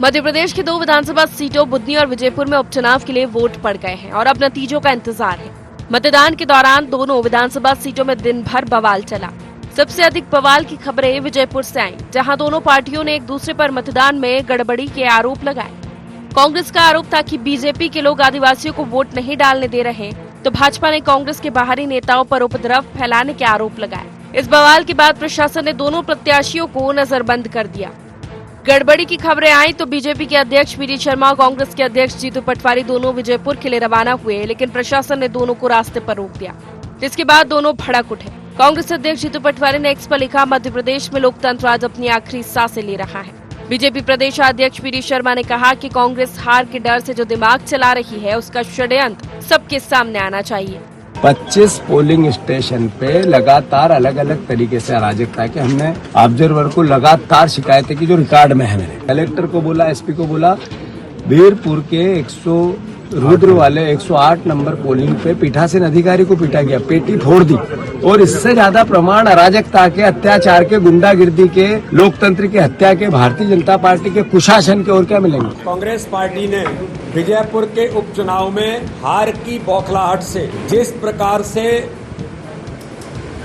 मध्य प्रदेश की 2 विधानसभा सीटों बुधनी और विजयपुर में उपचुनाव के लिए वोट पड़ गए हैं और अब नतीजों का इंतजार है। मतदान के दौरान दोनों विधानसभा सीटों में दिन भर बवाल चला। सबसे अधिक बवाल की खबरें विजयपुर से आईं, जहां दोनों पार्टियों ने एक दूसरे पर मतदान में गड़बड़ी के आरोप लगाए। कांग्रेस का आरोप था कि बीजेपी के लोग आदिवासियों को वोट नहीं डालने दे रहे, तो भाजपा ने कांग्रेस के बाहरी नेताओं पर उपद्रव फैलाने के आरोप लगाए। इस बवाल के बाद प्रशासन ने दोनों प्रत्याशियों को नजरबंद कर दिया। गड़बड़ी की खबरें आई तो बीजेपी के अध्यक्ष वी डी शर्मा और कांग्रेस के अध्यक्ष जीतू पटवारी दोनों विजयपुर के लिए रवाना हुए, लेकिन प्रशासन ने दोनों को रास्ते पर रोक दिया, जिसके बाद दोनों भड़क उठे। कांग्रेस अध्यक्ष जीतू पटवारी ने एक्स पर लिखा, मध्य प्रदेश में लोकतंत्र आज अपनी आखिरी सांसें ले रहा है। बीजेपी प्रदेश अध्यक्ष वी डी शर्मा ने कहा कि कांग्रेस हार के डर से जो दिमाग चला रही है, उसका षड्यंत्र सबके सामने आना चाहिए। 25 पोलिंग स्टेशन पे लगातार अलग अलग तरीके से अराजकता की हमने ऑब्जर्वर को लगातार शिकायतें की, जो रिकॉर्ड में है। मैंने कलेक्टर को बोला, एसपी को बोला, बीरपुर के 100 रुद्र वाले 108 नंबर पोलिंग पे पीठासीन अधिकारी को पीटा गया, पेटी फोड़ दी। और इससे ज्यादा प्रमाण अराजकता के, अत्याचार के, गुंडागिर्दी के, लोकतंत्र की हत्या के, भारतीय जनता पार्टी के कुशासन के और क्या मिलेंगे। कांग्रेस पार्टी ने विजयपुर के उपचुनाव में हार की बौखलाहट से जिस प्रकार से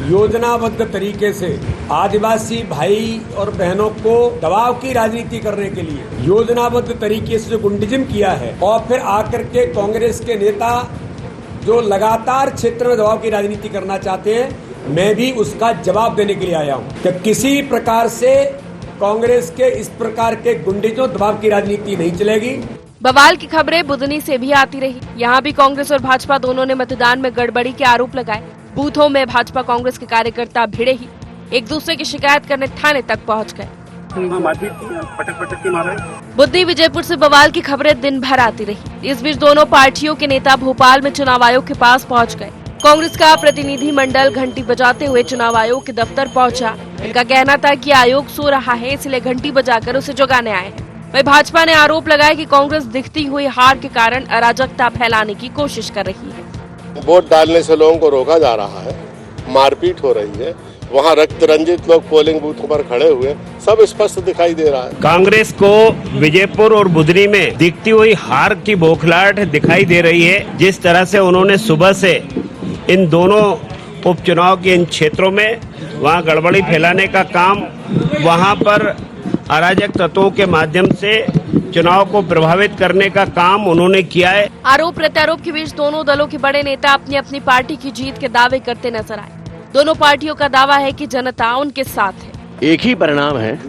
योजनाबद्ध तरीके से आदिवासी भाई और बहनों को दबाव की राजनीति करने के लिए योजनाबद्ध तरीके से जो गुंडिज्म किया है, और फिर आकर के कांग्रेस के नेता जो लगातार क्षेत्र में दबाव की राजनीति करना चाहते हैं, मैं भी उसका जवाब देने के लिए आया हूं कि किसी प्रकार से कांग्रेस के इस प्रकार के गुंडिजों दबाव की राजनीति नहीं चलेगी। बवाल की खबरें बुधनी से भी आती रही। यहाँ भी कांग्रेस और भाजपा दोनों ने मतदान में गड़बड़ी के आरोप लगाए। बूथों में भाजपा कांग्रेस के कार्यकर्ता भिड़े ही एक दूसरे की शिकायत करने थाने तक पहुंच गए। बुद्धि विजयपुर से बवाल की खबरें दिन भर आती रही। इस बीच दोनों पार्टियों के नेता भोपाल में चुनाव आयोग के पास पहुंच गए। कांग्रेस का प्रतिनिधि मंडल घंटी बजाते हुए चुनाव आयोग के दफ्तर पहुंचा। इनका कहना था कि आयोग सो रहा है, इसलिए घंटी बजाकर उसे जगाने आए हैं। वहीं भाजपा ने आरोप लगाया कि कांग्रेस दिखती हुई हार के कारण अराजकता फैलाने की कोशिश कर रही है। वोट डालने से लोगों को रोका जा रहा है, मारपीट हो रही है, वहाँ रक्त रंजित लोग पोलिंग बूथों पर खड़े हुए, सब स्पष्ट दिखाई दे रहा है। कांग्रेस को विजयपुर और बुधनी में दिखती हुई हार की बौखलाहट दिखाई दे रही है। जिस तरह से उन्होंने सुबह से इन दोनों उपचुनाव के इन क्षेत्रों में वहाँ गड़बड़ी फैलाने का काम, वहाँ पर अराजक तत्वों के माध्यम से चुनाव को प्रभावित करने का काम उन्होंने किया है। आरोप प्रत्यारोप के बीच दोनों दलों के बड़े नेता अपनी अपनी पार्टी की जीत के दावे करते नजर आए। दोनों पार्टियों का दावा है कि जनता उनके साथ है। एक ही परिणाम है,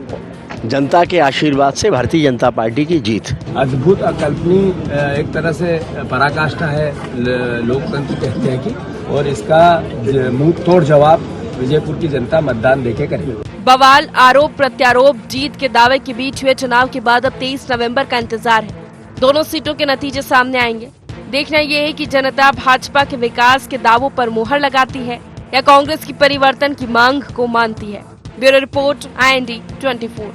जनता के आशीर्वाद से भारतीय जनता पार्टी की जीत। अद्भुत, अकल्पनीय, एक तरह से पराकाष्ठा है लोकतंत्र की हत्या की, और इसका मुंह तोड़ जवाब विजयपुर की जनता मतदान देके करेगी। बवाल, आरोप प्रत्यारोप, जीत के दावे के बीच हुए चुनाव के बाद अब 23 नवंबर का इंतजार है। दोनों सीटों के नतीजे सामने आएंगे। देखना ये है कि जनता भाजपा के विकास के दावों पर मुहर लगाती है या कांग्रेस की परिवर्तन की मांग को मानती है। Bureau report, IND 24।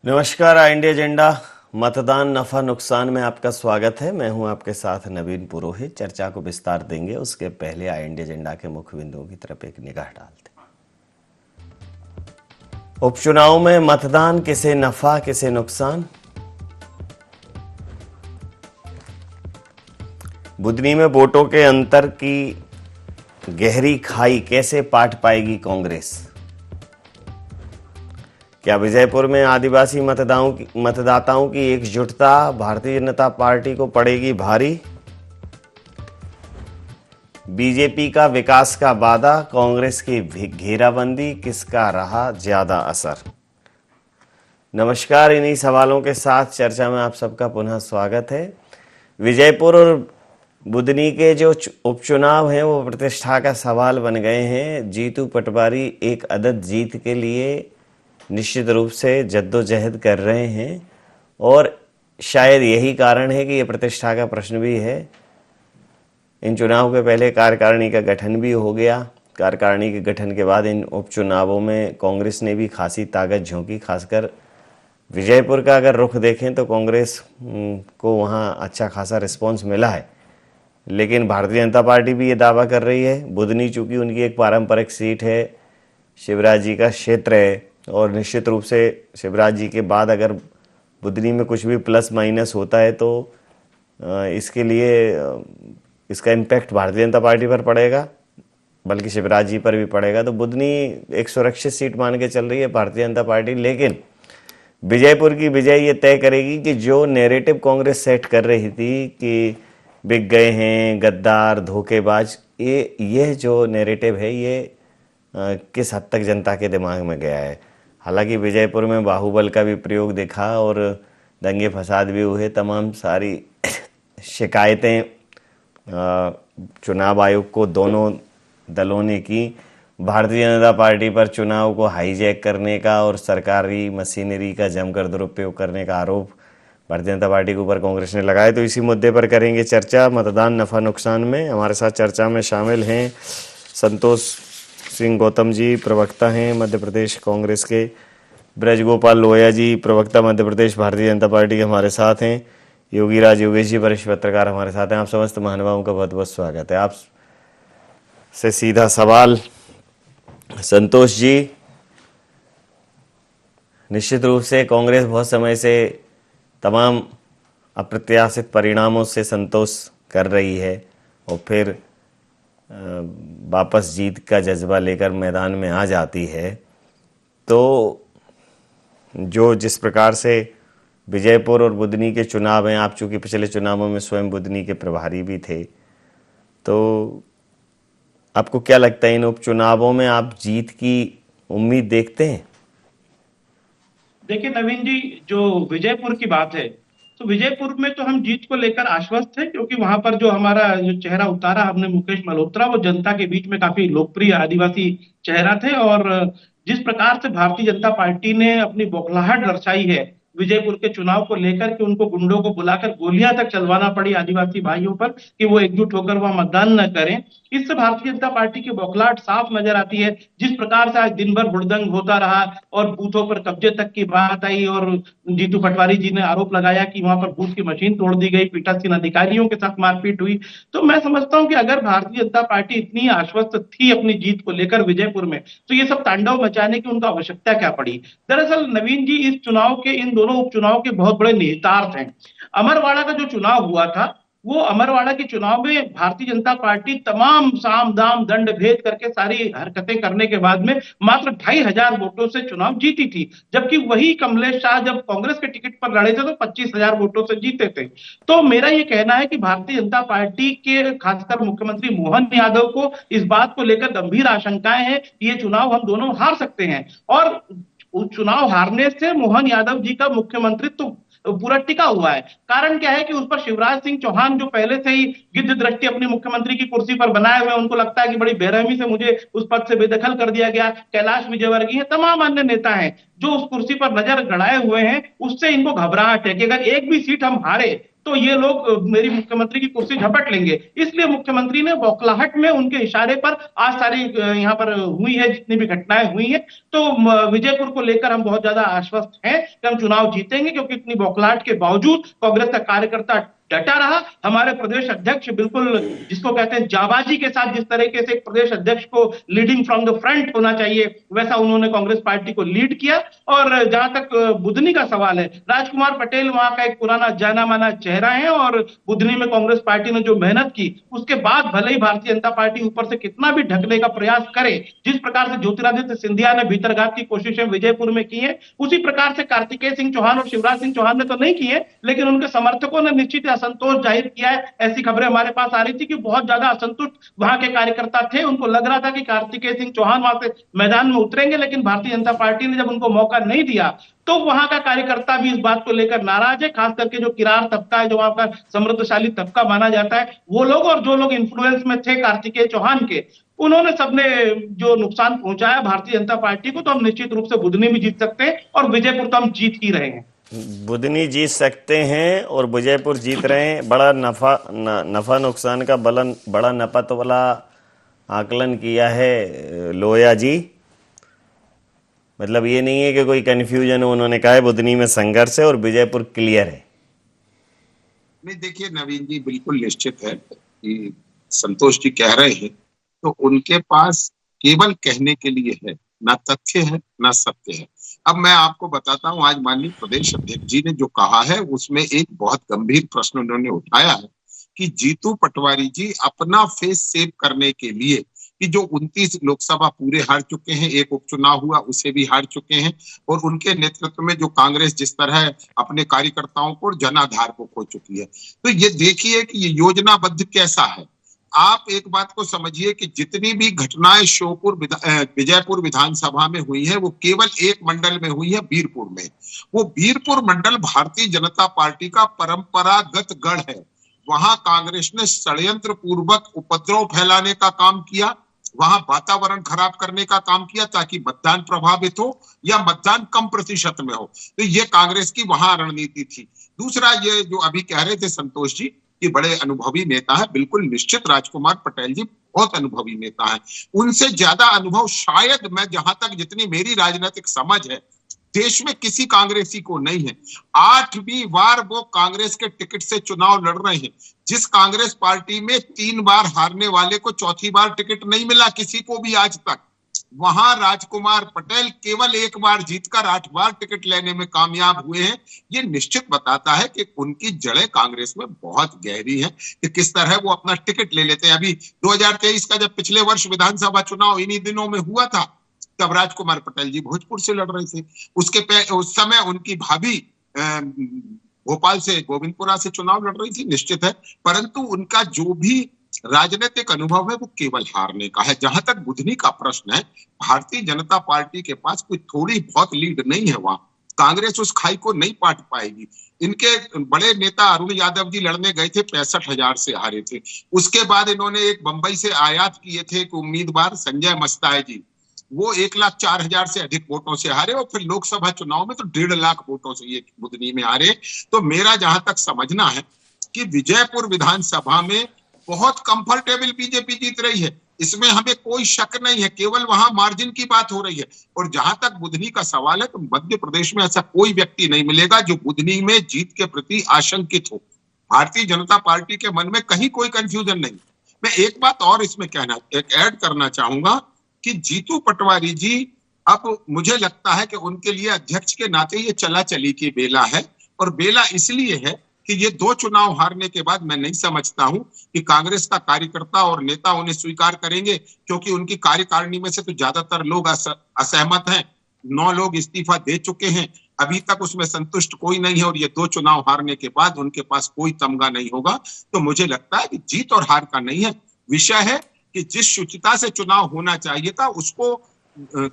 नमस्कार, IND एजेंडा मतदान नफा नुकसान में आपका स्वागत है। मैं हूं आपके साथ नवीन पुरोहित। चर्चा को विस्तार देंगे, उसके पहले IND एजेंडा के मुख्य बिंदुओं की तरफ एक निगाह डालते हैं। उपचुनाव में मतदान किसे नफा किसे नुकसान। बुधनी में वोटों के अंतर की गहरी खाई कैसे पाट पाएगी कांग्रेस। क्या विजयपुर में आदिवासी मतदाताओं की एकजुटता भारतीय जनता पार्टी को पड़ेगी भारी। बीजेपी का विकास का वादा, कांग्रेस की घेराबंदी, किसका रहा ज्यादा असर। नमस्कार, इन्हीं सवालों के साथ चर्चा में आप सबका पुनः स्वागत है। विजयपुर और बुधनी के जो उपचुनाव हैं वो प्रतिष्ठा का सवाल बन गए हैं। जीतू पटवारी एक अदद जीत के लिए निश्चित रूप से जद्दोजहद कर रहे हैं और शायद यही कारण है कि ये प्रतिष्ठा का प्रश्न भी है। इन चुनाव के पहले कार्यकारिणी का गठन भी हो गया। कार्यकारिणी के गठन के बाद इन उपचुनावों में कांग्रेस ने भी खासी ताकत झोंकी, खासकर विजयपुर का अगर रुख देखें तो कांग्रेस को वहाँ अच्छा खासा रिस्पांस मिला है, लेकिन भारतीय जनता पार्टी भी ये दावा कर रही है। बुधनी चूंकि उनकी एक पारंपरिक सीट है, शिवराज जी का क्षेत्र है, और निश्चित रूप से शिवराज जी के बाद अगर बुधनी में कुछ भी प्लस माइनस होता है तो इसके लिए इसका इम्पैक्ट भारतीय जनता पार्टी पर पड़ेगा, बल्कि शिवराज जी पर भी पड़ेगा। तो बुधनी एक सुरक्षित सीट मान के चल रही है भारतीय जनता पार्टी, लेकिन विजयपुर की विजय ये तय करेगी कि जो नैरेटिव कांग्रेस सेट कर रही थी कि बिक गए हैं, गद्दार, धोखेबाज, ये जो नैरेटिव है ये किस हद तक जनता के दिमाग में गया है। हालांकि विजयपुर में बाहुबल का भी प्रयोग देखा और दंगे फसाद भी हुए, तमाम सारी शिकायतें चुनाव आयोग को दोनों दलों ने की। भारतीय जनता पार्टी पर चुनाव को हाईजैक करने का और सरकारी मशीनरी का जमकर दुरुपयोग करने का आरोप भारतीय जनता पार्टी के ऊपर कांग्रेस ने लगाया। तो इसी मुद्दे पर करेंगे चर्चा मतदान नफा नुकसान में। हमारे साथ चर्चा में शामिल हैं संतोष सिंह गौतम जी, प्रवक्ता हैं मध्य प्रदेश कांग्रेस के, ब्रजगोपाल लोहिया जी, प्रवक्ता मध्य प्रदेश भारतीय जनता पार्टी के हमारे साथ हैं, योगीराज योगेश जी वरिष्ठ पत्रकार हमारे साथ हैं। आप समस्त महानुभावों का बहुत बहुत स्वागत है। आप से सीधा सवाल संतोष जी, निश्चित रूप से कांग्रेस बहुत समय से तमाम अप्रत्याशित परिणामों से संतोष कर रही है और फिर वापस जीत का जज्बा लेकर मैदान में आ जाती है। तो जो जिस प्रकार से विजयपुर और बुधनी के चुनाव हैं, आप चूंकि पिछले चुनावों में स्वयं बुधनी के प्रभारी भी थे, तो आपको क्या लगता है इन उपचुनावों में आप जीत की उम्मीद देखते हैं? देखिए नवीन जी, जो विजयपुर की बात है तो विजयपुर में तो हम जीत को लेकर आश्वस्त हैं, क्योंकि वहां पर जो हमारा जो चेहरा उतारा हमने मुकेश मल्होत्रा, वो जनता के बीच में काफी लोकप्रिय आदिवासी चेहरा थे। और जिस प्रकार से भारतीय जनता पार्टी ने अपनी बौखलाहट दर्शाई है विजयपुर के चुनाव को लेकर कि उनको गुंडों को बुलाकर गोलियां तक चलवाना पड़ी आदिवासी भाइयों पर कि वो एकजुट होकर वहां मतदान न करें, इससे भारतीय जनता पार्टी की बौखलाहट साफ नजर आती है। जिस प्रकार से आज दिन भर हुड़दंग होता रहा और बूथों पर कब्जे तक की बात आई और जीतू पटवारी जी ने आरोप लगाया कि वहां पर बूथ की मशीन तोड़ दी गई, पीठासीन अधिकारियों के साथ मारपीट हुई। तो मैं समझता हूं कि अगर भारतीय जनता पार्टी इतनी आश्वस्त थी अपनी जीत को लेकर विजयपुर में, तो ये सब तांडव मचाने की उनका आवश्यकता क्या पड़ी। दरअसल नवीन जी, इस चुनाव के इन दोनों उपचुनाव के बहुत बड़े निहितार्थ हैं। अमरवाड़ा का जो चुनाव हुआ था, वो अमरवाड़ा के चुनाव में भारतीय जनता पार्टी तमाम साम दाम दंड भेद करके सारी हरकतें करने के बाद में मात्र 2500 वोटों से चुनाव जीती थी, जबकि वही कमलेश शाह जब कांग्रेस के टिकट पर लड़े थे तो 25,000 वोटों से जीते थे। तो मेरा ये कहना है कि भारतीय जनता पार्टी के खासकर मुख्यमंत्री मोहन यादव को इस बात को लेकर गंभीर आशंकाएं हैं कि ये चुनाव हम दोनों हार सकते हैं। और चुनाव हारने से मोहन यादव जी का मुख्यमंत्रित्व पूरा टिका हुआ है। कारण क्या है कि उस पर शिवराज सिंह चौहान जो पहले से ही गिद्ध दृष्टि अपनी मुख्यमंत्री की कुर्सी पर बनाए हुए, उनको लगता है कि बड़ी बेरहमी से मुझे उस पद से बेदखल कर दिया गया। कैलाश विजयवर्गीय तमाम अन्य नेता हैं जो उस कुर्सी पर नजर गड़ाए हुए हैं, उससे इनको घबराहट है कि अगर एक भी सीट हम हारे तो ये लोग मेरी मुख्यमंत्री की कुर्सी झपट लेंगे। इसलिए मुख्यमंत्री ने बौखलाहट में उनके इशारे पर आज सारी यहाँ पर हुई है जितनी भी घटनाएं हुई हैं। तो विजयपुर को लेकर हम बहुत ज्यादा आश्वस्त हैं कि हम चुनाव जीतेंगे, क्योंकि इतनी बौखलाहट के बावजूद कांग्रेस का कार्यकर्ता डटा रहा। हमारे प्रदेश अध्यक्ष बिल्कुल जिसको कहते हैं जाबाजी के साथ, जिस तरीके से एक प्रदेश अध्यक्ष को लीडिंग फ्रॉम द फ्रंट होना चाहिए, वैसा उन्होंने कांग्रेस पार्टी को लीड किया। और जहां तक बुधनी का सवाल है, राजकुमार पटेल वहां का एक पुराना जाना माना चेहरा है और बुधनी में कांग्रेस पार्टी ने जो मेहनत की उसके बाद भले ही भारतीय जनता पार्टी ऊपर से कितना भी ढकने का प्रयास करे, जिस प्रकार से ज्योतिरादित्य सिंधिया ने भीतरघात की कोशिशें विजयपुर में की है, उसी प्रकार से कार्तिकेय सिंह चौहान और शिवराज सिंह चौहान ने तो नहीं की है, लेकिन उनके समर्थकों ने निश्चित असंतोष जाहिर किया है। ऐसी खबरें हमारे पास आ रही थी कि बहुत ज्यादा असंतुष्ट वहां के कार्यकर्ता थे। उनको लग रहा था कि कार्तिकेय सिंह चौहान वहां से मैदान में उतरेंगे, लेकिन भारतीय जनता पार्टी ने जब उनको मौका नहीं दिया तो वहां का कार्यकर्ता भी इस बात को लेकर नाराज है। खास करके जो किरार तबका है, जो वहां का समृद्धशाली तबका माना जाता है, वो लोग और जो लोग इन्फ्लुएंस में थे कार्तिकेय चौहान के, उन्होंने सबने जो नुकसान पहुंचाया भारतीय जनता पार्टी को। तो हम निश्चित रूप से बुधनी भी जीत सकते हैं और विजयपुर तो हम जीत ही रहे हैं। बुधनी जीत सकते हैं और विजयपुर जीत रहे हैं। बड़ा नफा नुकसान का बड़ा नपत वाला आकलन किया है लोहिया जी। मतलब ये नहीं है कि कोई कंफ्यूजन हो, उन्होंने कहा है बुधनी में संघर्ष है और विजयपुर क्लियर है। नहीं, देखिए नवीन जी, बिल्कुल निश्चित है कि संतोष जी कह रहे हैं तो उनके पास केवल कहने के लिए है, ना तथ्य है ना सत्य है। अब मैं आपको बताता हूं, आज माननीय प्रदेश अध्यक्ष जी ने जो कहा है उसमें एक बहुत गंभीर प्रश्न उन्होंने उठाया है कि जीतू पटवारी जी अपना फेस सेव करने के लिए कि जो 29 लोकसभा पूरे हार चुके हैं, एक उपचुनाव हुआ उसे भी हार चुके हैं, और उनके नेतृत्व में जो कांग्रेस जिस तरह अपने कार्यकर्ताओं को जनाधार को खो चुकी है, तो ये देखिए कि ये योजनाबद्ध कैसा है। आप एक बात को समझिए कि जितनी भी घटनाएं विजयपुर विधानसभा में हुई है वो केवल एक मंडल में हुई है, बीरपुर में। वो बीरपुर मंडल भारतीय जनता पार्टी का परंपरागत गढ़ है। वहां कांग्रेस ने षड्यंत्र पूर्वक उपद्रव फैलाने का काम किया, वहां वातावरण खराब करने का काम किया ताकि मतदान प्रभावित हो या मतदान कम प्रतिशत में हो। तो ये कांग्रेस की वहां रणनीति थी। दूसरा, ये जो अभी कह रहे थे संतोष जी कि बड़े अनुभवी नेता है, बिल्कुल निश्चित राजकुमार पटेल जी बहुत अनुभवी नेता है। उनसे ज्यादा अनुभव शायद, मैं जहां तक जितनी मेरी राजनीतिक समझ है, देश में किसी कांग्रेसी को नहीं है। 8वीं बार वो कांग्रेस के टिकट से चुनाव लड़ रहे हैं। जिस कांग्रेस पार्टी में 3 बार हारने वाले को 4थी बार टिकट नहीं मिला किसी को भी आज तक, वहां राजकुमार पटेल केवल 1 बार जीतकर 8 बार टिकट लेने में कामयाब हुए हैं। ये निश्चित बताता है कि उनकी जड़ें कांग्रेस में बहुत गहरी हैं कि किस तरह वो अपना टिकट ले लेते हैं। अभी 2023 का जब पिछले वर्ष विधानसभा चुनाव इन्हीं दिनों में हुआ था, तब राजकुमार पटेल जी भोजपुर से लड़ रहे थे। उस समय उनकी भाभी भोपाल से, गोविंदपुरा से चुनाव लड़ रही थी, निश्चित है। परंतु उनका जो भी राजनीतिक अनुभव है वो केवल हारने का है। जहां तक बुधनी का प्रश्न है, भारतीय जनता पार्टी के पास कोई थोड़ी बहुत लीड नहीं है। वहां कांग्रेस उस खाई को नहीं पाट पाएगी। इनके बड़े नेता अरुण यादव जी लड़ने गए थे, 65,000 से हारे थे। उसके बाद इन्होंने एक बंबई से आयात किए थे एक उम्मीदवार संजय मस्ताय जी, वो 1,04,000 से अधिक वोटों से हारे, और फिर लोकसभा चुनाव में तो 1.5 लाख वोटों से ये बुधनी में हारे। तो मेरा जहां तक समझना है कि विजयपुर विधानसभा में बहुत कंफर्टेबल बीजेपी जीत रही है, इसमें हमें कोई शक नहीं है, केवल वहां मार्जिन की बात हो रही है। और जहां तक बुधनी का सवाल है, तो मध्य प्रदेश में ऐसा कोई व्यक्ति नहीं मिलेगा जो बुधनी में जीत के प्रति आशंकित हो। भारतीय जनता पार्टी के मन में कहीं कोई कंफ्यूजन नहीं। मैं एक बात और इसमें ऐड करना चाहूंगा कि जीतू पटवारी जी, अब मुझे लगता है कि उनके लिए अध्यक्ष के नाते ये चला चली की बेला है, और बेला इसलिए है कि ये 2 चुनाव हारने के बाद मैं नहीं समझता हूं कि कांग्रेस का कार्यकर्ता और नेता उन्हें स्वीकार करेंगे, क्योंकि उनकी कार्यकारिणी में से तो ज्यादातर लोग असहमत हैं। 9 लोग इस्तीफा दे चुके हैं, अभी तक उसमें संतुष्ट कोई नहीं है, और ये 2 चुनाव हारने के बाद उनके पास कोई तमगा नहीं होगा। तो मुझे लगता है कि जीत और हार का नहीं है विषय, है कि जिस शुचिता से चुनाव होना चाहिए था उसको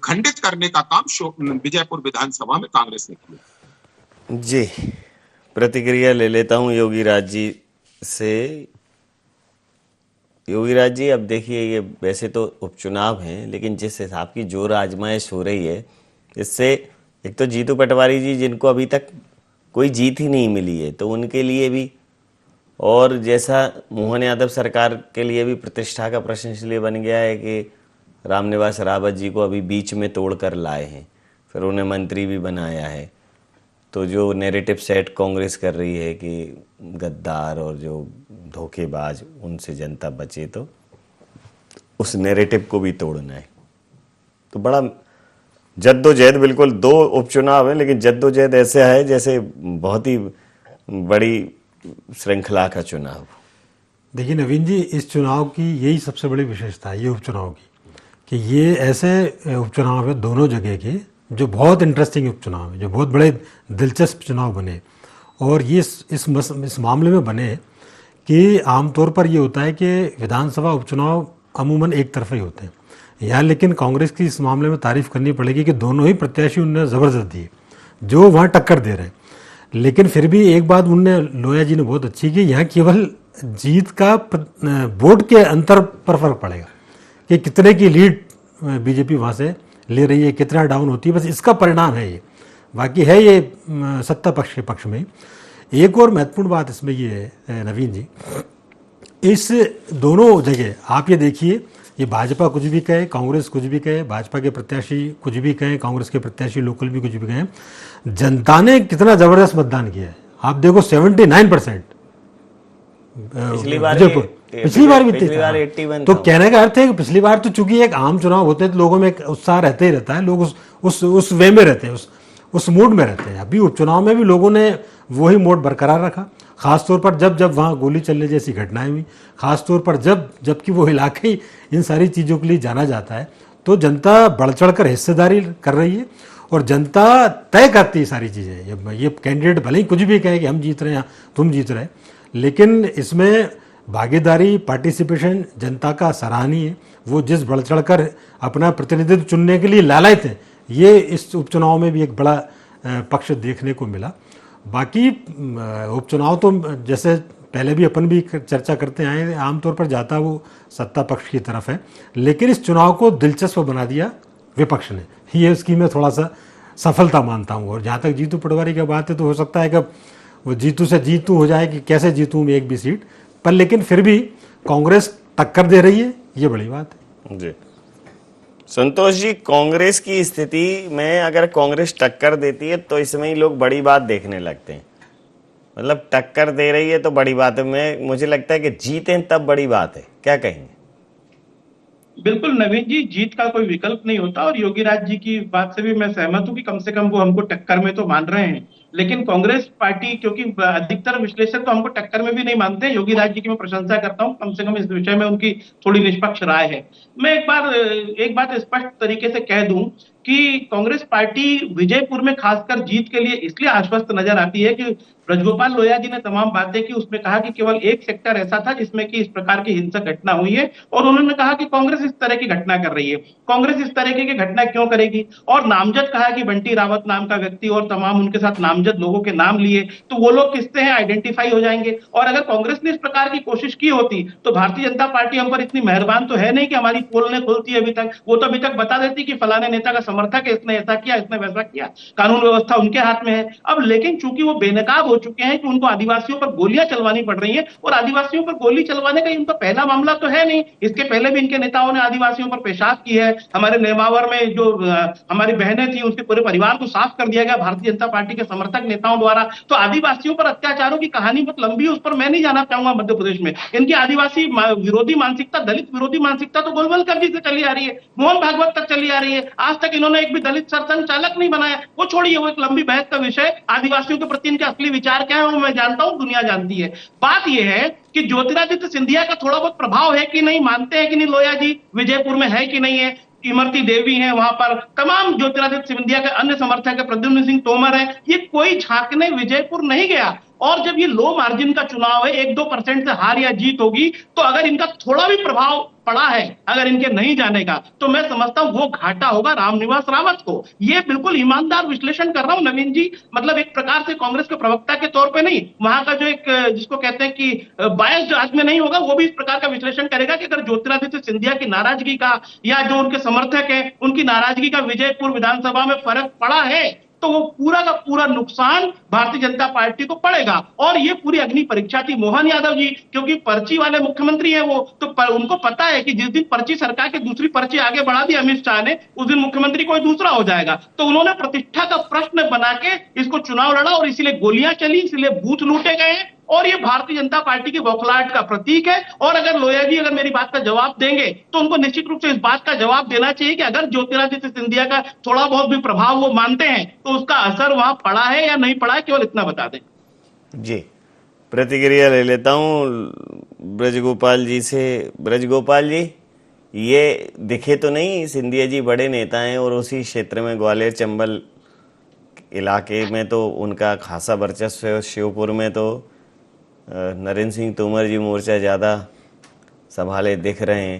खंडित करने का काम विजयपुर विधानसभा में कांग्रेस ने किया। जी, प्रतिक्रिया ले लेता हूं योगी राज जी से। योगी राज जी, अब देखिए, ये वैसे तो उपचुनाव हैं, लेकिन जिस हिसाब की जोर आजमाइश हो रही है, इससे एक तो जीतू पटवारी जी, जिनको अभी तक कोई जीत ही नहीं मिली है, तो उनके लिए भी, और जैसा मोहन यादव सरकार के लिए भी प्रतिष्ठा का प्रश्न इसलिए बन गया है कि रामनिवास रावत जी को अभी बीच में तोड़कर लाए हैं, फिर उन्हें मंत्री भी बनाया है। तो जो नैरेटिव सेट कांग्रेस कर रही है कि गद्दार और जो धोखेबाज, उनसे जनता बचे, तो उस नैरेटिव को भी तोड़ना है। तो बड़ा जद्दोजहद, बिल्कुल 2 उपचुनाव है, लेकिन जद्दोजहद ऐसा है जैसे बहुत ही बड़ी श्रृंखला का चुनाव। देखिए नवीन जी, इस चुनाव की यही सबसे बड़ी विशेषता है, ये उपचुनाव की, कि ये ऐसे उपचुनाव है दोनों जगह के जो बहुत इंटरेस्टिंग उपचुनाव है, जो बहुत बड़े दिलचस्प चुनाव बने। और ये इस मामले में बने कि आमतौर पर ये होता है कि विधानसभा उपचुनाव अमूमन एक तरफा ही होते हैं। यहाँ लेकिन कांग्रेस की इस मामले में तारीफ करनी पड़ेगी कि दोनों ही प्रत्याशी उन्होंने ज़बरदस्त दिए, जो वहाँ टक्कर दे रहे हैं। लेकिन फिर भी एक बात उनने, लोया जी ने बहुत अच्छी की, यहाँ केवल जीत का वोट के अंतर पर फर्क पड़ेगा कि कितने की लीड बीजेपी वहाँ से ले रही है, कितना डाउन होती है, बस इसका परिणाम है ये। बाकी है ये सत्ता पक्ष के पक्ष में। एक और महत्वपूर्ण बात इसमें ये है नवीन जी, इस दोनों जगह आप ये देखिए ये भाजपा कुछ भी कहे, कांग्रेस कुछ भी कहे, भाजपा के प्रत्याशी कुछ भी कहें, कांग्रेस के प्रत्याशी लोकल भी कुछ भी कहें, जनता ने कितना जबरदस्त मतदान किया है। आप देखो 79%। पिछली बार भी पिछली बार 81 तो कहने का अर्थ है कि पिछली बार तो चूंकि एक आम चुनाव होते हैं तो लोगों में एक उत्साह रहते ही रहता है, लोग उस वे में रहते हैं, उस मूड में रहते हैं। अभी उपचुनाव में भी लोगों ने वही मूड बरकरार रखा, खासतौर पर जब वहाँ गोली चलने जैसी घटनाएं हुई, खासतौर पर जबकि वो इलाके ही इन सारी चीज़ों के लिए जाना जाता है, तो जनता बढ़ चढ़ कर हिस्सेदारी कर रही है और जनता तय करती है सारी चीज़ें। ये कैंडिडेट भले ही कुछ भी कहे कि हम जीत रहे हैं, तुम जीत रहे, लेकिन इसमें भागीदारी, पार्टिसिपेशन जनता का सराहनीय है। वो जिस बढ़ चढ़ कर अपना प्रतिनिधित्व चुनने के लिए लालायित हैं, ये इस उपचुनाव में भी एक बड़ा पक्ष देखने को मिला। बाकी उपचुनाव तो जैसे पहले भी अपन भी चर्चा करते आए हैं, आमतौर पर जाता वो सत्ता पक्ष की तरफ है, लेकिन इस चुनाव को दिलचस्प बना दिया विपक्ष ने। ये इसकी मैं थोड़ा सा सफलता मानता हूँ। और जहाँ तक जीतू पटवारी की बात है तो हो सकता है कि वो जीतू से जीतू हो जाए कि कैसे जीतूँ मैं एक भी सीट पर, लेकिन फिर भी कांग्रेस टक्कर दे रही है, ये बड़ी बात है जी। संतोष जी, कांग्रेस की स्थिति में अगर कांग्रेस टक्कर देती है तो इसमें ही लोग बड़ी बात देखने लगते हैं। मतलब टक्कर दे रही है तो बड़ी बात है, मुझे लगता है कि जीतें तब बड़ी बात है। क्या कहेंगे? बिल्कुल नवीन जी, जीत का कोई विकल्प नहीं होता और योगी राज जी की बात से भी मैं सहमत हूं कि कम से कम वो हमको टक्कर में तो मान रहे हैं। लेकिन कांग्रेस पार्टी, क्योंकि अधिकतर विश्लेषक तो हमको टक्कर में भी नहीं मानते, योगी राज जी की मैं प्रशंसा करता हूं, कम से कम इस विषय में उनकी थोड़ी निष्पक्ष राय है। मैं एक बात स्पष्ट तरीके से कह दूं कि कांग्रेस पार्टी विजयपुर में खासकर जीत के लिए इसलिए आश्वस्त नजर आती है कि ब्रजगोपाल लोहिया जी ने तमाम बातें की, उसमें कहा कि केवल एक सेक्टर ऐसा था जिसमें कि इस प्रकार की हिंसक घटना हुई है और उन्होंने कहा कि कांग्रेस इस तरह की घटना कर रही है। कांग्रेस इस तरह की घटना क्यों करेगी? और नामजद कहा कि बंटी रावत नाम का व्यक्ति और तमाम उनके साथ नामजद लोगों के नाम लिए, तो वो लोग किससे हैं आइडेंटिफाई हो जाएंगे। और अगर कांग्रेस ने इस प्रकार की कोशिश की होती तो भारतीय जनता पार्टी हम पर इतनी मेहरबान तो है नहीं कि हमारी पोल ने खुलती है अभी तक। वो तो अभी तक बता देती कि फलाने नेता का समर्थक है, इसने ऐसा किया, इसने वैसा किया, कानून व्यवस्था उनके हाथ में है। अब लेकिन चूंकि वो बेनकाब हो चुके हैं कि उनको आदिवासियों पर गोलियां चलवानी पड़ रही है, और आदिवासियों पर गोली चलवाने का इनका पहला मामला तो है नहीं। इसके पहले भी इनके नेताओं ने आदिवासियों पर पेशाब की है। हमारे नेमावर में जो हमारी बहनें थी उसके पूरे परिवार को साफ कर दिया गया भारतीय जनता पार्टी के समर्थक नेताओं द्वारा। तो आदिवासियों पर अत्याचारों की कहानी बहुत लंबी है, उस पर मैं नहीं जाना चाहूंगा। मध्य प्रदेश में इनकी आदिवासी विरोधी मानसिकता, दलित विरोधी मानसिकता तो गोलवलकर जी से चली आ रही है, मोहन भागवत तक चली आ रही है। आज तक इन्होंने एक भी दलित संचालक नहीं बनाया। वो छोड़िए, वो एक लंबी बहस का विषय। आदिवासियों के प्रति इनके असली विचार क्या है वो मैं जानता हूं, दुनिया जानती है। बात यह है कि ज्योतिरादित्य सिंधिया का थोड़ा बहुत प्रभाव है कि नहीं, मानते हैं कि नहीं लोहिया जी, विजयपुर में है कि नहीं है। इमरती देवी हैं वहां पर, तमाम ज्योतिरादित्य सिंधिया के अन्य समर्थक है, प्रद्युम्न सिंह तोमर है। ये कोई झांकने विजयपुर नहीं गया। और जब ये लो मार्जिन का चुनाव है, 1-2% से हार या जीत होगी, तो अगर इनका थोड़ा भी प्रभाव पड़ा है अगर इनके नहीं जाने का, तो मैं समझता हूं वो घाटा होगा रामनिवास रावत को। ये बिल्कुल ईमानदार विश्लेषण कर रहा हूं नवीन जी, मतलब एक प्रकार से कांग्रेस के प्रवक्ता के तौर पे नहीं, वहां का जो एक जिसको कहते हैं कि बायस जो आदमी नहीं होगा, वो भी इस प्रकार का विश्लेषण करेगा कि अगर ज्योतिरादित्य सिंधिया की नाराजगी का या जो उनके समर्थक है उनकी नाराजगी का विजयपुर विधानसभा में फर्क पड़ा है, तो वो पूरा का पूरा नुकसान भारतीय जनता पार्टी को पड़ेगा। और ये पूरी अग्नि परीक्षा थी मोहन यादव जी, क्योंकि पर्ची वाले मुख्यमंत्री हैं वो, तो उनको पता है कि जिस दिन पर्ची सरकार की दूसरी पर्ची आगे बढ़ा दी अमित शाह ने, उस दिन मुख्यमंत्री कोई दूसरा हो जाएगा। तो उन्होंने प्रतिष्ठा का प्रश्न बना के इसको चुनाव लड़ा और इसीलिए गोलियां चली, इसीलिए बूथ लूटे गए। और ये भारतीय जनता पार्टी की बौखलाहट का प्रतीक है। और अगर लोहिया जी अगर मेरी बात का जवाब देंगे तो उनको निश्चित रूप से इस बात का जवाब देना चाहिए कि अगर ज्योतिरादित्य सिंधिया का थोड़ा बहुत भी प्रभाव वो मानते हैं तो उसका असर वहां पड़ा है या नहीं पड़ा है, केवल इतना बता दें। जी, प्रतिक्रिया ले लेता हूं ब्रजगोपाल जी से। ब्रजगोपाल जी, ये दिखे तो नहीं सिंधिया जी बड़े नेता हैं और उसी क्षेत्र में ग्वालियर चंबल इलाके में तो उनका खासा वर्चस्व है, श्योपुर में तो नरेंद्र सिंह तोमर जी मोर्चा ज़्यादा संभाले दिख रहे हैं,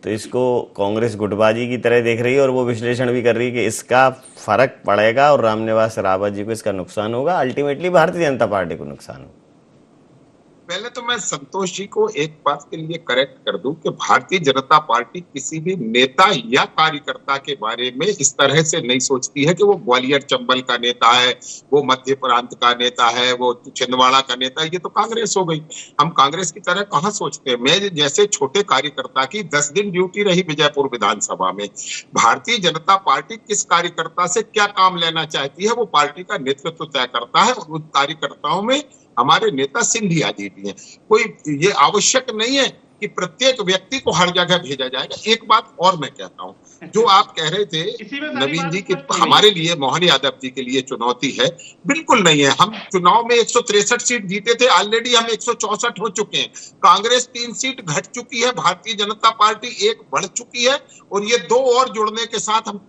तो इसको कांग्रेस गुटबाजी की तरह देख रही है और वो विश्लेषण भी कर रही है कि इसका फर्क पड़ेगा और रामनिवास रावत जी को इसका नुकसान होगा, अल्टीमेटली भारतीय जनता पार्टी को नुकसान होगा। पहले तो मैं संतोष जी को एक बात के लिए करेक्ट कर दूं कि भारतीय जनता पार्टी किसी भी नेता या कार्यकर्ता के बारे में इस तरह से नहीं सोचती है कि वो ग्वालियर चंबल का नेता है, वो मध्य प्रांत का नेता है, वो छिंदवाड़ा का नेता है। ये तो कांग्रेस हो गई। हम कांग्रेस की तरह कहाँ सोचते हैं। मैं जैसे छोटे कार्यकर्ता की 10 दिन ड्यूटी रही विजयपुर विधानसभा में। भारतीय जनता पार्टी किस कार्यकर्ता से क्या काम लेना चाहती है वो पार्टी का नेतृत्व तय करता है, और उन कार्यकर्ताओं में हमारे नेता सिंधिया जी भी हैं। कोई ये आवश्यक नहीं है कि प्रत्येक व्यक्ति को हर जगह भेजा जाएगा। एक बात और मैं कहता हूं, जो आप कह रहे थे नवीन जी की हमारे लिए मोहन यादव जी के लिए चुनौती है, बिल्कुल नहीं है। हम चुनाव में 163 सीट जीते थे, ऑलरेडी हम 164 हो चुके हैं। कांग्रेस 3 सीट घट चुकी है, भारतीय जनता पार्टी 1 बढ़ चुकी है, और ये 2 और जुड़ने के साथ हम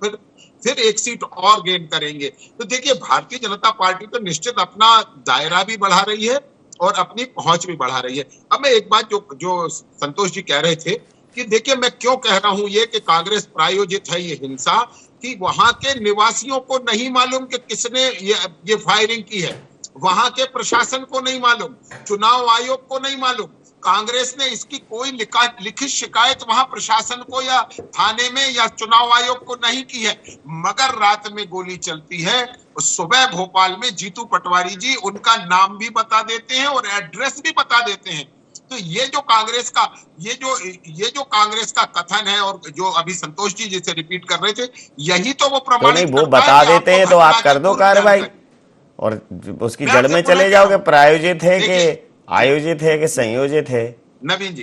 फिर 1 सीट और गेन करेंगे। तो देखिए, भारतीय जनता पार्टी तो निश्चित अपना दायरा भी बढ़ा रही है और अपनी पहुंच भी बढ़ा रही है। अब मैं एक बात जो संतोष जी कह रहे थे कि देखिए मैं क्यों कह रहा हूं ये कि कांग्रेस प्रायोजित है ये हिंसा, कि वहां के निवासियों को नहीं मालूम कि किसने ये फायरिंग की है, वहां के प्रशासन को नहीं मालूम, चुनाव आयोग को नहीं मालूम। कांग्रेस ने इसकी कोई लिखित शिकायत वहां प्रशासन को या थाने में या चुनाव आयोग को नहीं की है, मगर रात में गोली चलती है। सुबह भोपाल में जीतू पटवारी जी उनका नाम भी बता देते हैं और एड्रेस भी बता देते हैं। तो ये जो कांग्रेस का कथन है, और जो अभी संतोष जी जिसे रिपीट कर रहे थे, यही तो वो प्रमाणित वो बता देते हैं तो आप कर दो कार्रवाई और उसकी जड़ में चले जाओगे। प्रायोजित है कि आयोजित है कि संयोजित है? नवीन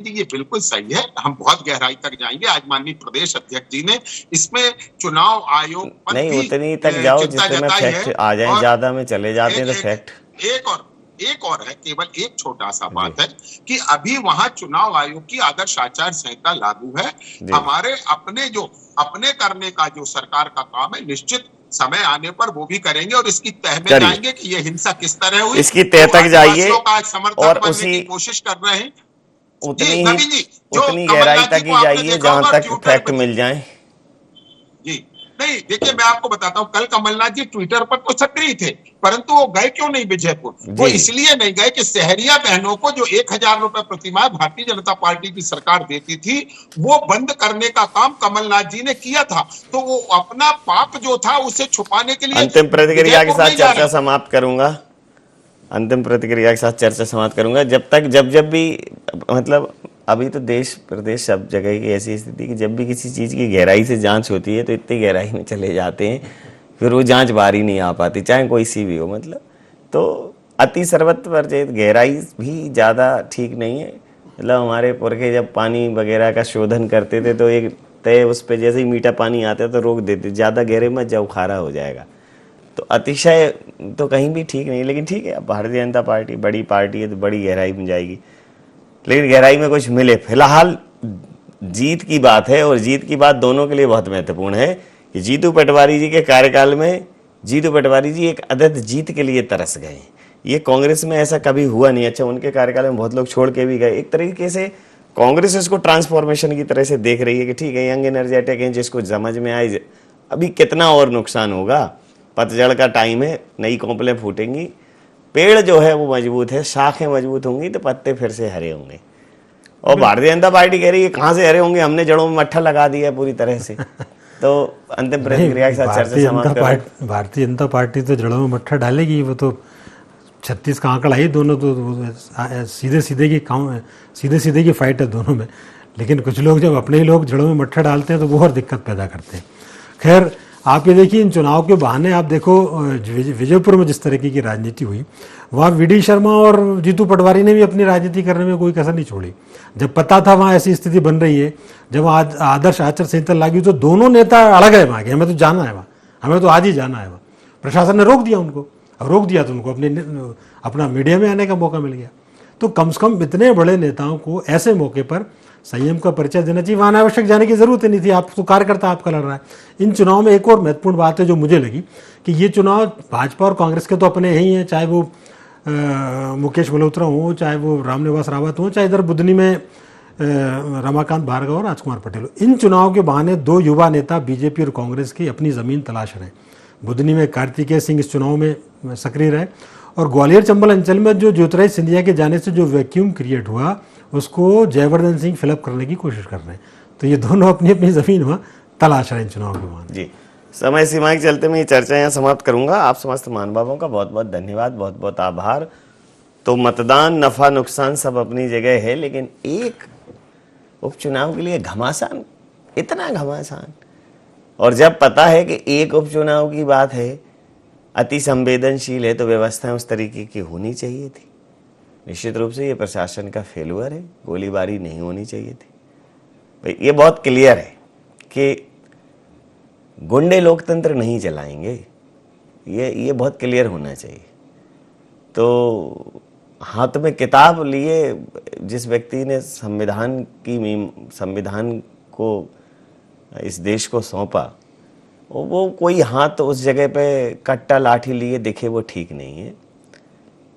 जी ये बिल्कुल सही है। हम बहुत गहराई तक जाएंगे। आज माननीय प्रदेश अध्यक्ष जी ने इसमें चुनाव आयोग पर नहीं उतनी तक जाओ जिसमें फैक्ट आ जाए, ज्यादा में चले जाते हैं तो फैक्ट। एक और है, केवल एक छोटा सा बात है कि अभी वहां चुनाव आयोग की आदर्श आचार संहिता लागू है। हमारे अपने करने का जो सरकार का काम है, निश्चित समय आने पर वो भी करेंगे और इसकी तह में जाएंगे कि ये हिंसा किस तरह हुई, इसकी तह तक जाइए और उसी कोशिश कर रहे हैं। उतनी गहराई तक ही जाइए जहां तक फैक्ट मिल जाए। जी नहीं, देखिए मैं आपको बताता हूं, कल कमलनाथ जी ट्विटर पर तो सक्रिय थे, परंतु वो गए क्यों नहीं विजयपुर? वो इसलिए नहीं गए कि सहरिया बहनों को जो 1000 रुपए प्रतिमाह भारतीय जनता पार्टी की सरकार देती थी, वो बंद करने का काम कमलनाथ जी ने किया था। तो वो अपना पाप जो था उसे छुपाने के लिए अंतिम प्रतिक्रिया के साथ चर्चा समाप्त करूंगा। जब भी मतलब अभी तो देश प्रदेश सब जगह की ऐसी स्थिति कि जब भी किसी चीज़ की गहराई से जांच होती है तो इतनी गहराई में चले जाते हैं, फिर वो जांच बारी नहीं आ पाती, चाहे कोई सी भी हो। मतलब तो अति सर्वत्र पर गहराई भी ज़्यादा ठीक नहीं है। मतलब हमारे पुरखे जब पानी वगैरह का शोधन करते थे तो एक तय उस पर जैसे ही मीठा पानी आता तो रोक देते, ज़्यादा गहरे मत जाओ, खारा हो जाएगा। तो अतिशय तो कहीं भी ठीक नहीं। लेकिन ठीक है, अब भारतीय जनता पार्टी बड़ी पार्टी है तो बड़ी गहराई में जाएगी, लेकिन गहराई में कुछ मिले। फिलहाल जीत की बात है, और जीत की बात दोनों के लिए बहुत महत्वपूर्ण है कि जीतू पटवारी जी के कार्यकाल में जीतू पटवारी जी एक अदद जीत के लिए तरस गए। ये कांग्रेस में ऐसा कभी हुआ नहीं। अच्छा, उनके कार्यकाल में बहुत लोग छोड़ के भी गए। एक तरीके से कांग्रेस इसको ट्रांसफॉर्मेशन की तरह से देख रही है कि ठीक है, यंग एनर्जेटिक है, जिसको समझ में आए। अभी कितना और नुकसान होगा, पतझड़ का टाइम है, नई कौपलें फूटेंगी, पेड़ जो है वो मजबूत है, शाखें मजबूत होंगी तो पत्ते फिर से हरे होंगे। और भारतीय जनता पार्टी कह रही है कहाँ से हरे होंगे, हमने जड़ों में मट्ठा लगा दिया पूरी तरह से। तो अंतिम प्रतिक्रिया के साथ चर्चा समाप्त करें। भारतीय जनता पार्टी तो जड़ों में मट्ठा डालेगी। वो तो 36 का आंकड़ा ही, दोनों तो सीधे सीधे की फाइट है दोनों में। लेकिन कुछ लोग जब अपने ही लोग जड़ों में मट्ठा डालते हैं तो वो और दिक्कत पैदा करते हैं। खैर, आप ये देखिए, इन चुनाव के बहाने आप देखो विजयपुर में जिस तरीके की राजनीति हुई, वहाँ वी.डी. शर्मा और जीतू पटवारी ने भी अपनी राजनीति करने में कोई कसर नहीं छोड़ी। जब पता था वहाँ ऐसी स्थिति बन रही है, जब आदर्श आचार संहिता लागू, तो दोनों नेता अड़ गए वहाँ के, हमें तो जाना है वहाँ, हमें तो आज ही जाना है वहाँ। प्रशासन ने रोक दिया उनको, तो उनको अपना मीडिया में आने का मौका मिल गया। तो कम से कम इतने बड़े नेताओं को ऐसे मौके पर संयम का परिचय देना चाहिए। वहाँ अनावश्यक जाने की जरूरत ही नहीं थी। आप तो कार्यकर्ता आपका लड़ रहा है। इन चुनाव में एक और महत्वपूर्ण बात है जो मुझे लगी कि ये चुनाव भाजपा और कांग्रेस के तो अपने ही हैं, चाहे वो मुकेश मल्होत्रा हो, चाहे वो रामनिवास रावत हो, चाहे इधर बुधनी में रमाकांत भार्गव और राजकुमार पटेल हो। इन चुनाव के बहाने 2 युवा नेता बीजेपी और कांग्रेस की अपनी ज़मीन तलाश रहे हैं। बुधनी में कार्तिकेय सिंह इस चुनाव में सक्रिय रहे और ग्वालियर चंबल अंचल में जो ज्योतिरादित्य सिंधिया के जाने से जो वैक्यूम क्रिएट हुआ उसको जयवर्धन सिंह फिलअप करने की कोशिश कर रहे हैं। तो ये दोनों अपनी अपनी जमीन वहाँ तलाश रहे हैं चुनाव के बाद। जी, समय सीमा के चलते मैं ये चर्चा यहाँ समाप्त करूंगा। आप समस्त महानुभावों का बहुत बहुत धन्यवाद, बहुत बहुत आभार। तो मतदान, नफा नुकसान सब अपनी जगह है, लेकिन एक उपचुनाव के लिए घमासान, इतना घमासान, और जब पता है कि एक उपचुनाव की बात है, अति संवेदनशील है, तो व्यवस्थाएं उस तरीके की होनी चाहिए थी। निश्चित रूप से ये प्रशासन का फेलुअर है, गोलीबारी नहीं होनी चाहिए थी। भाई ये बहुत क्लियर है कि गुंडे लोकतंत्र नहीं चलाएंगे, ये बहुत क्लियर होना चाहिए। तो हाथ में किताब लिए जिस व्यक्ति ने संविधान को इस देश को सौंपा, वो कोई हाथ उस जगह पे कट्टा लाठी लिए दिखे, वो ठीक नहीं है।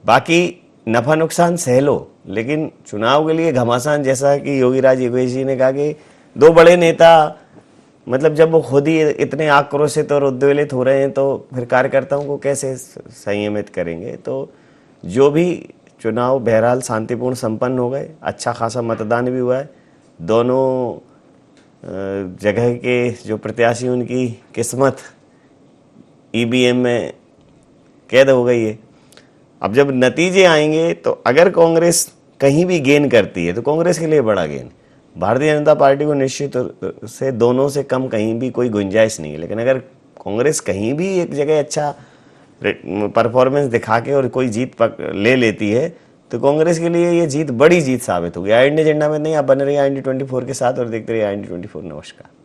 बाकी नफा नुकसान सह लो, लेकिन चुनाव के लिए घमासान, जैसा कि योगीराज योगेश जी ने कहा कि दो बड़े नेता, मतलब जब वो खुद ही इतने आक्रोशित और उद्वेलित हो रहे हैं तो फिर कार्यकर्ताओं को कैसे संयमित करेंगे। तो जो भी चुनाव बहरहाल शांतिपूर्ण संपन्न हो गए, अच्छा खासा मतदान भी हुआ है। दोनों जगह के जो प्रत्याशी, उनकी किस्मत ईवीएम में कैद हो गई है। अब जब नतीजे आएंगे तो अगर कांग्रेस कहीं भी गेन करती है तो कांग्रेस के लिए बड़ा गेन, भारतीय जनता पार्टी को निश्चित से दोनों से कम कहीं भी कोई गुंजाइश नहीं है। लेकिन अगर कांग्रेस कहीं भी एक जगह अच्छा परफॉर्मेंस दिखा के और कोई जीत ले लेती है तो कांग्रेस के लिए ये जीत बड़ी जीत साबित होगी। IND एजेंडा में नहीं, आप बने रहिए IND 24 के साथ और देखते रहिए IND 24। नमस्कार।